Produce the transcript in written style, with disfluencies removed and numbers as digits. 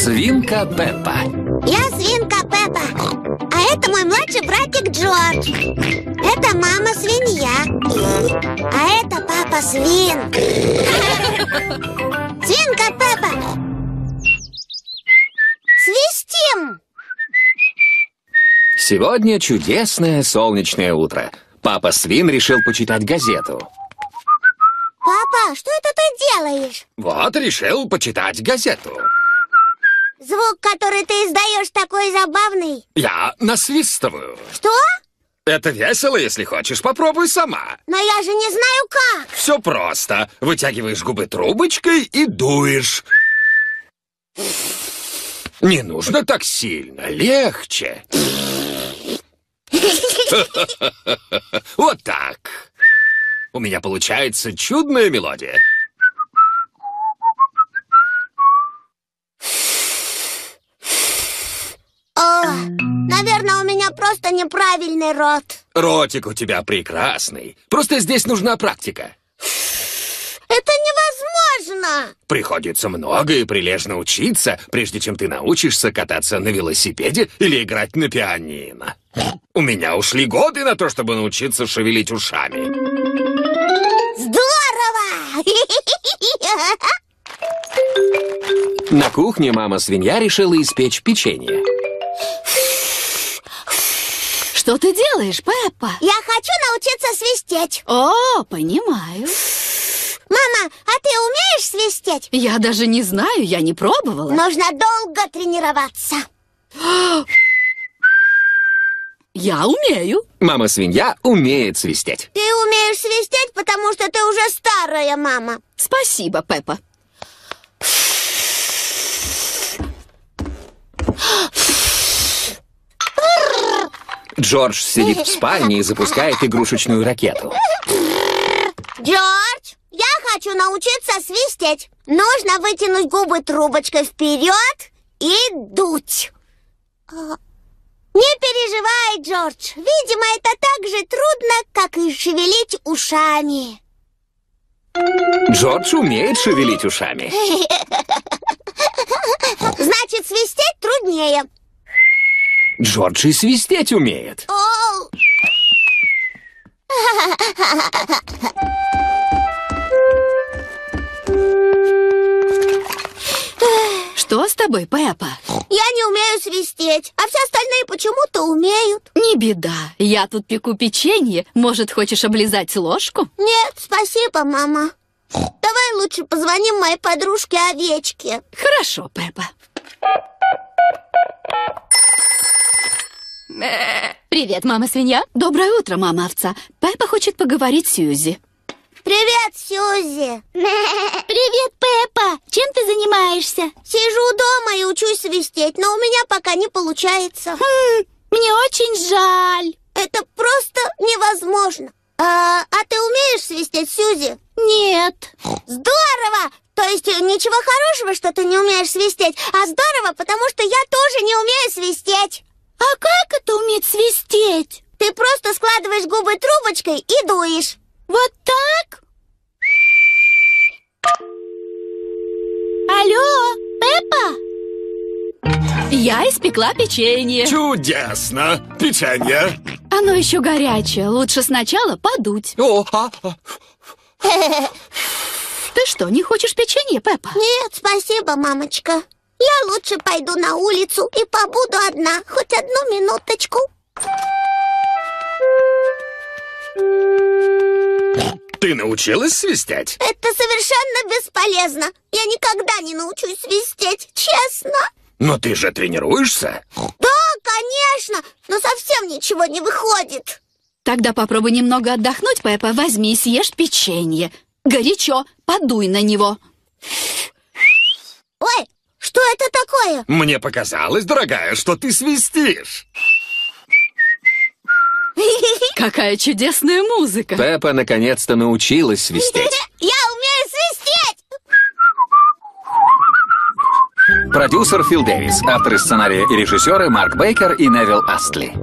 Свинка Пеппа. Я свинка Пеппа, а это мой младший братик Джордж. Это мама свинья, а это папа свин. Свинка Пеппа. Свистим! Сегодня чудесное солнечное утро. Папа Свин решил почитать газету. Папа, что это ты делаешь? Вот, решил почитать газету. Звук, который ты издаешь, такой забавный. Я насвистываю. Что? Это весело, если хочешь, попробуй сама. Но я же не знаю как. Все просто. Вытягиваешь губы трубочкой и дуешь. Не нужно так сильно, легче. Вот так. У меня получается чудная мелодия. Наверное, у меня просто неправильный рот. Ротик у тебя прекрасный. Просто здесь нужна практика. Это невозможно. Приходится много и прилежно учиться, прежде чем ты научишься кататься на велосипеде или играть на пианино. У меня ушли годы на то, чтобы научиться шевелить ушами. Здорово! На кухне мама-свинья решила испечь печенье. Что ты делаешь, Пеппа? Я хочу научиться свистеть. О, понимаю. Мама, а ты умеешь свистеть? Я даже не знаю, я не пробовала. Нужно долго тренироваться. Я умею. Мама-свинья умеет свистеть. Ты умеешь свистеть, потому что ты уже старая мама. Спасибо, Пеппа. Джордж сидит в спальне и запускает игрушечную ракету. Джордж, я хочу научиться свистеть. Нужно вытянуть губы трубочкой вперед и дуть. Не переживай, Джордж. Видимо, это так же трудно, как и шевелить ушами. Джордж умеет шевелить ушами. Значит, свистеть труднее. Джордж и свистеть умеет. Оу. Что с тобой, Пеппа? Я не умею свистеть, а все остальные почему-то умеют. Не беда, я тут пеку печенье. Может, хочешь облизать ложку? Нет, спасибо, мама. Давай лучше позвоним моей подружке Овечке. Хорошо, Пеппа. Привет, мама-свинья. Доброе утро, мама-овца. Пеппа хочет поговорить с Сьюзи. Привет, Сьюзи. Привет, Пеппа. Чем ты занимаешься? Сижу дома и учусь свистеть, но у меня пока не получается. Мне очень жаль. Это просто невозможно. А ты умеешь свистеть, Сьюзи? Нет. Здорово! То есть ничего хорошего, что ты не умеешь свистеть, а здорово, потому что я тоже не умею свистеть. А как это уметь свистеть? Ты просто складываешь губы трубочкой и дуешь. Вот так? Алло, Пеппа? Я испекла печенье. Чудесно! Печенье! Оно еще горячее. Лучше сначала подуть. Ты что, не хочешь печенье, Пеппа? Нет, спасибо, мамочка. Я лучше пойду на улицу и побуду одна, хоть одну минуточку. Ты научилась свистеть? Это совершенно бесполезно. Я никогда не научусь свистеть, честно. Но ты же тренируешься? Да, конечно, но совсем ничего не выходит. Тогда попробуй немного отдохнуть, Пеппа. Возьми и съешь печенье. Горячо, подуй на него. Ой, что это такое? Мне показалось, дорогая, что ты свистишь. Какая чудесная музыка. Пеппа наконец-то научилась свистеть. Я умею свистеть! Продюсер Фил Дэвис, авторы сценария и режиссеры Марк Бейкер и Невил Астли.